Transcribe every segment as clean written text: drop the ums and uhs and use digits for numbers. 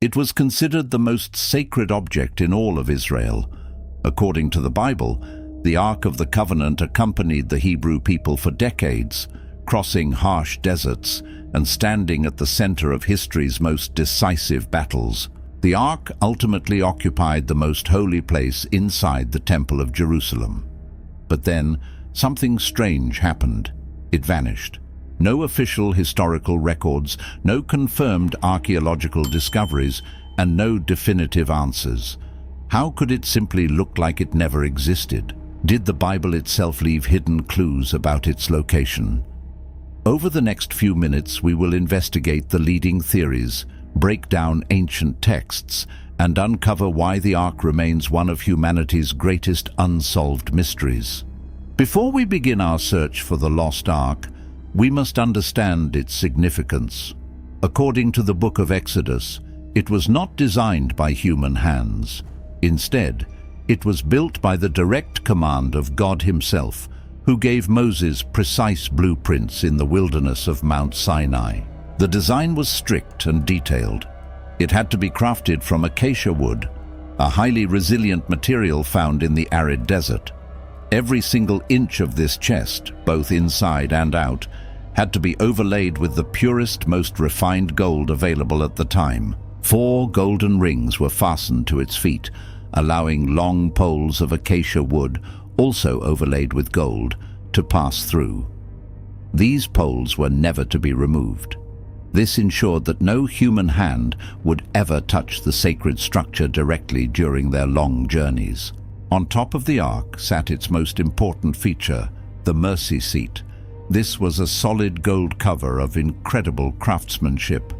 It was considered the most sacred object in all of Israel. According to the Bible, the Ark of the Covenant accompanied the Hebrew people for decades, crossing harsh deserts and standing at the center of history's most decisive battles. The Ark ultimately occupied the most holy place inside the Temple of Jerusalem. But then, something strange happened. It vanished. No official historical records, no confirmed archaeological discoveries, and no definitive answers. How could it simply look like it never existed? Did the Bible itself leave hidden clues about its location? Over the next few minutes, we will investigate the leading theories, break down ancient texts, and uncover why the Ark remains one of humanity's greatest unsolved mysteries. Before we begin our search for the lost Ark, we must understand its significance. According to the book of Exodus, it was not designed by human hands. Instead, it was built by the direct command of God Himself, who gave Moses precise blueprints in the wilderness of Mount Sinai. The design was strict and detailed. It had to be crafted from acacia wood, a highly resilient material found in the arid desert. Every single inch of this chest, both inside and out, had to be overlaid with the purest, most refined gold available at the time. 4 golden rings were fastened to its feet, allowing long poles of acacia wood, also overlaid with gold, to pass through. These poles were never to be removed. This ensured that no human hand would ever touch the sacred structure directly during their long journeys. On top of the Ark sat its most important feature, the mercy seat. This was a solid gold cover of incredible craftsmanship.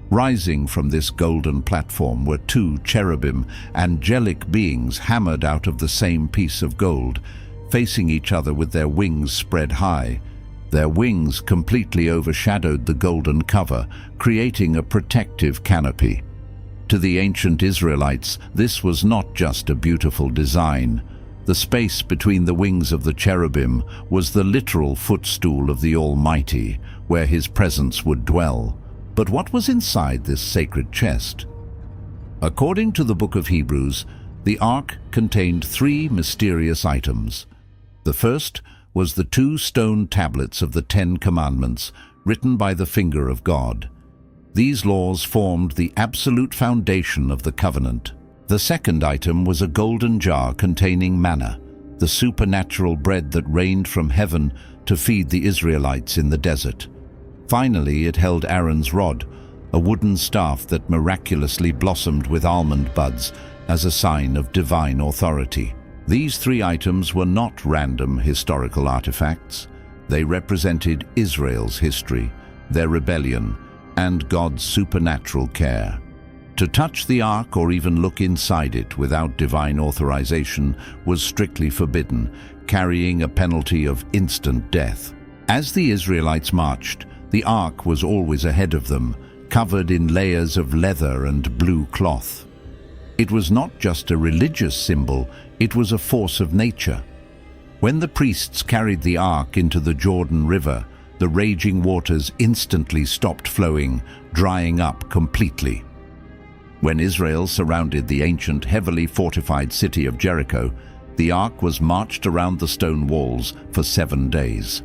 Rising from this golden platform were 2 cherubim, angelic beings hammered out of the same piece of gold, facing each other with their wings spread high. Their wings completely overshadowed the golden cover, creating a protective canopy. To the ancient Israelites, this was not just a beautiful design. The space between the wings of the cherubim was the literal footstool of the Almighty, where His presence would dwell. But what was inside this sacred chest? According to the book of Hebrews, the Ark contained 3 mysterious items. The first was the 2 stone tablets of the 10 Commandments, written by the finger of God. These laws formed the absolute foundation of the covenant. The second item was a golden jar containing manna, the supernatural bread that rained from heaven to feed the Israelites in the desert. Finally, it held Aaron's rod, a wooden staff that miraculously blossomed with almond buds as a sign of divine authority. These 3 items were not random historical artifacts. They represented Israel's history, their rebellion, and God's supernatural care. To touch the Ark or even look inside it without divine authorization was strictly forbidden, carrying a penalty of instant death. As the Israelites marched, the Ark was always ahead of them, covered in layers of leather and blue cloth. It was not just a religious symbol, it was a force of nature. When the priests carried the Ark into the Jordan River, the raging waters instantly stopped flowing, drying up completely. When Israel surrounded the ancient, heavily fortified city of Jericho, the Ark was marched around the stone walls for 7 days.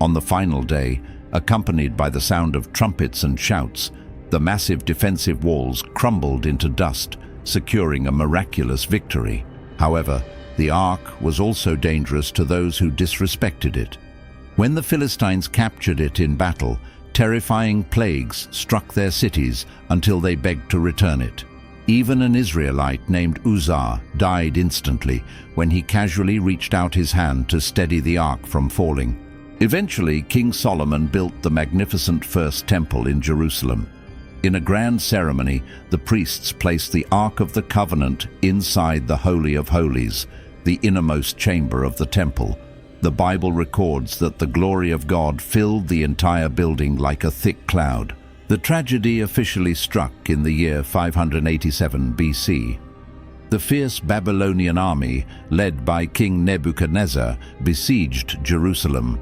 On the final day, accompanied by the sound of trumpets and shouts, the massive defensive walls crumbled into dust, securing a miraculous victory. However, the Ark was also dangerous to those who disrespected it. When the Philistines captured it in battle, terrifying plagues struck their cities until they begged to return it. Even an Israelite named Uzzah died instantly when he casually reached out his hand to steady the Ark from falling. Eventually, King Solomon built the magnificent first temple in Jerusalem. In a grand ceremony, the priests placed the Ark of the Covenant inside the Holy of Holies, the innermost chamber of the temple. The Bible records that the glory of God filled the entire building like a thick cloud. The tragedy officially struck in the year 587 BC. The fierce Babylonian army, led by King Nebuchadnezzar, besieged Jerusalem.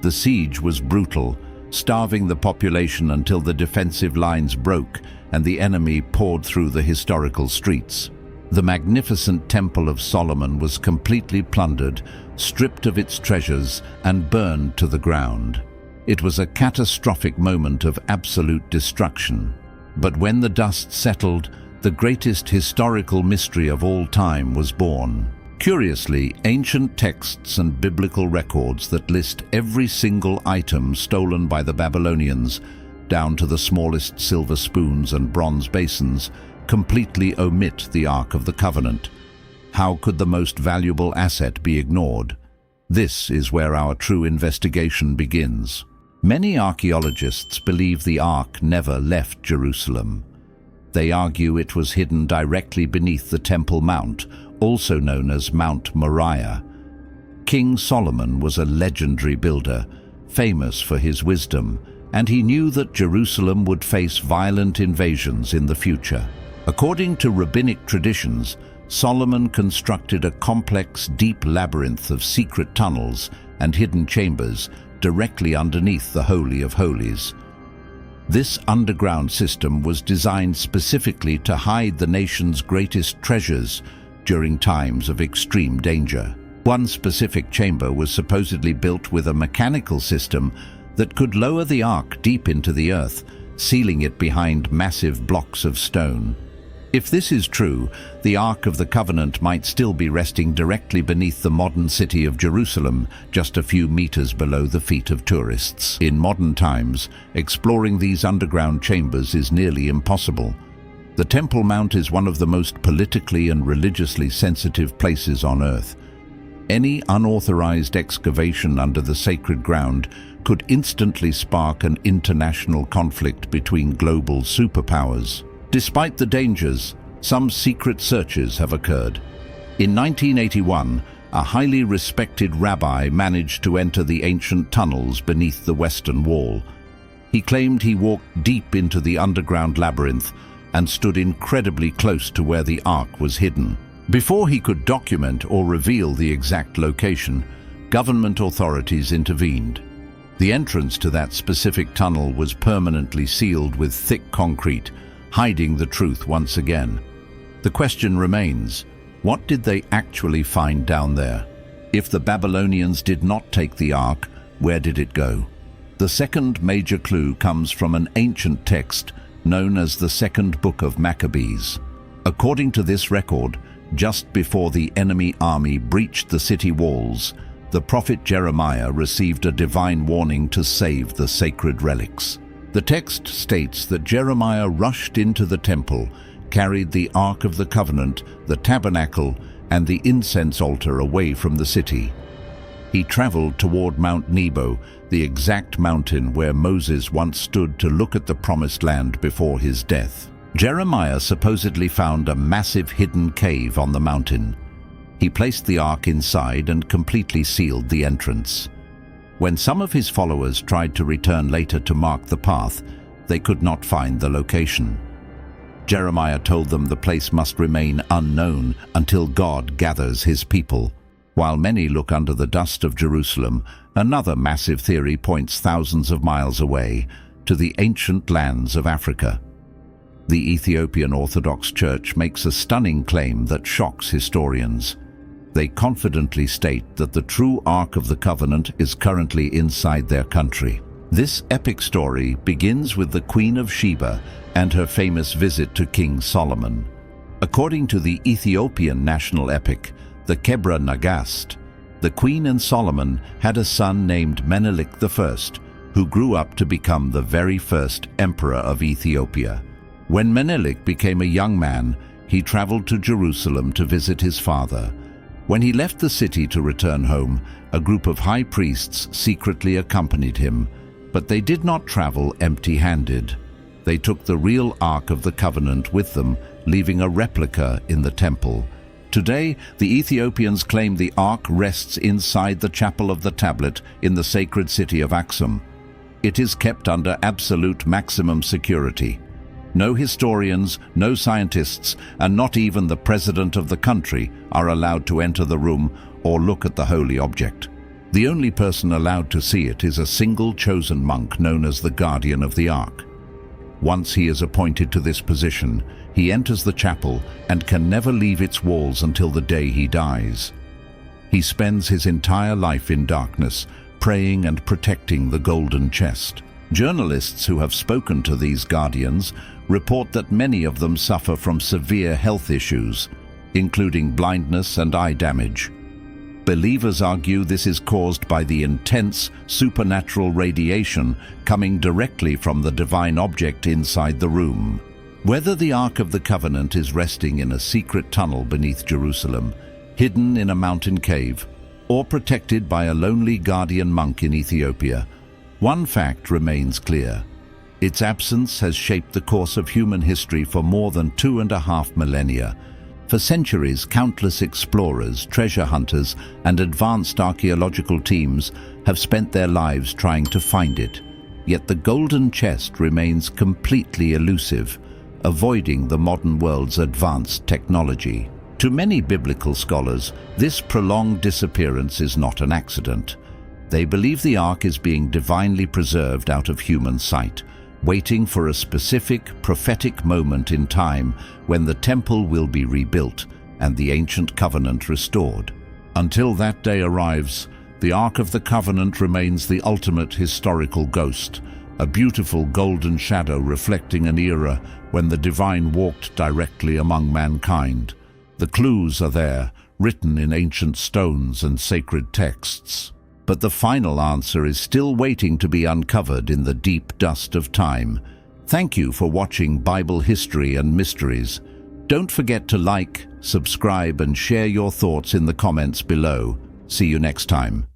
The siege was brutal, starving the population until the defensive lines broke and the enemy poured through the historical streets. The magnificent Temple of Solomon was completely plundered, stripped of its treasures, and burned to the ground. It was a catastrophic moment of absolute destruction. But when the dust settled, the greatest historical mystery of all time was born. Curiously, ancient texts and biblical records that list every single item stolen by the Babylonians, down to the smallest silver spoons and bronze basins, completely omit the Ark of the Covenant. How could the most valuable asset be ignored? This is where our true investigation begins. Many archaeologists believe the Ark never left Jerusalem. They argue it was hidden directly beneath the Temple Mount, also known as Mount Moriah. King Solomon was a legendary builder, famous for his wisdom, and he knew that Jerusalem would face violent invasions in the future. According to rabbinic traditions, Solomon constructed a complex, deep labyrinth of secret tunnels and hidden chambers directly underneath the Holy of Holies. This underground system was designed specifically to hide the nation's greatest treasures during times of extreme danger. One specific chamber was supposedly built with a mechanical system that could lower the ark deep into the earth, sealing it behind massive blocks of stone. If this is true, the Ark of the Covenant might still be resting directly beneath the modern city of Jerusalem, just a few meters below the feet of tourists. In modern times, exploring these underground chambers is nearly impossible. The Temple Mount is one of the most politically and religiously sensitive places on Earth. Any unauthorized excavation under the sacred ground could instantly spark an international conflict between global superpowers. Despite the dangers, some secret searches have occurred. In 1981, a highly respected rabbi managed to enter the ancient tunnels beneath the Western Wall. He claimed he walked deep into the underground labyrinth and stood incredibly close to where the Ark was hidden. Before he could document or reveal the exact location, government authorities intervened. The entrance to that specific tunnel was permanently sealed with thick concrete, hiding the truth once again. The question remains, what did they actually find down there? If the Babylonians did not take the Ark, where did it go? The second major clue comes from an ancient text known as the Second Book of Maccabees. According to this record, just before the enemy army breached the city walls, the prophet Jeremiah received a divine warning to save the sacred relics. The text states that Jeremiah rushed into the temple, carried the Ark of the Covenant, the tabernacle, and the incense altar away from the city. He traveled toward Mount Nebo, the exact mountain where Moses once stood to look at the promised land before his death. Jeremiah supposedly found a massive hidden cave on the mountain. He placed the Ark inside and completely sealed the entrance. When some of his followers tried to return later to mark the path, they could not find the location. Jeremiah told them the place must remain unknown until God gathers his people. While many look under the dust of Jerusalem, another massive theory points thousands of miles away to the ancient lands of Africa. The Ethiopian Orthodox Church makes a stunning claim that shocks historians. They confidently state that the true Ark of the Covenant is currently inside their country. This epic story begins with the Queen of Sheba and her famous visit to King Solomon. According to the Ethiopian national epic, the Kebra Nagast, the Queen and Solomon had a son named Menelik I, who grew up to become the very first emperor of Ethiopia. When Menelik became a young man, he traveled to Jerusalem to visit his father. When he left the city to return home, a group of high priests secretly accompanied him, but they did not travel empty-handed. They took the real Ark of the Covenant with them, leaving a replica in the temple. Today, the Ethiopians claim the Ark rests inside the Chapel of the Tablet in the sacred city of Axum. It is kept under absolute maximum security. No historians, no scientists, and not even the president of the country are allowed to enter the room or look at the holy object. The only person allowed to see it is a single chosen monk known as the Guardian of the Ark. Once he is appointed to this position, he enters the chapel and can never leave its walls until the day he dies. He spends his entire life in darkness, praying and protecting the golden chest. Journalists who have spoken to these guardians report that many of them suffer from severe health issues, including blindness and eye damage. Believers argue this is caused by the intense, supernatural radiation coming directly from the divine object inside the room. Whether the Ark of the Covenant is resting in a secret tunnel beneath Jerusalem, hidden in a mountain cave, or protected by a lonely guardian monk in Ethiopia, one fact remains clear. Its absence has shaped the course of human history for more than 2.5 millennia. For centuries, countless explorers, treasure hunters, and advanced archaeological teams have spent their lives trying to find it. Yet the golden chest remains completely elusive, avoiding the modern world's advanced technology. To many biblical scholars, this prolonged disappearance is not an accident. They believe the Ark is being divinely preserved out of human sight, waiting for a specific prophetic moment in time when the temple will be rebuilt and the ancient covenant restored. Until that day arrives, the Ark of the Covenant remains the ultimate historical ghost, a beautiful golden shadow reflecting an era when the divine walked directly among mankind. The clues are there, written in ancient stones and sacred texts. But the final answer is still waiting to be uncovered in the deep dust of time. Thank you for watching Bible History and Mysteries. Don't forget to like, subscribe, and share your thoughts in the comments below. See you next time.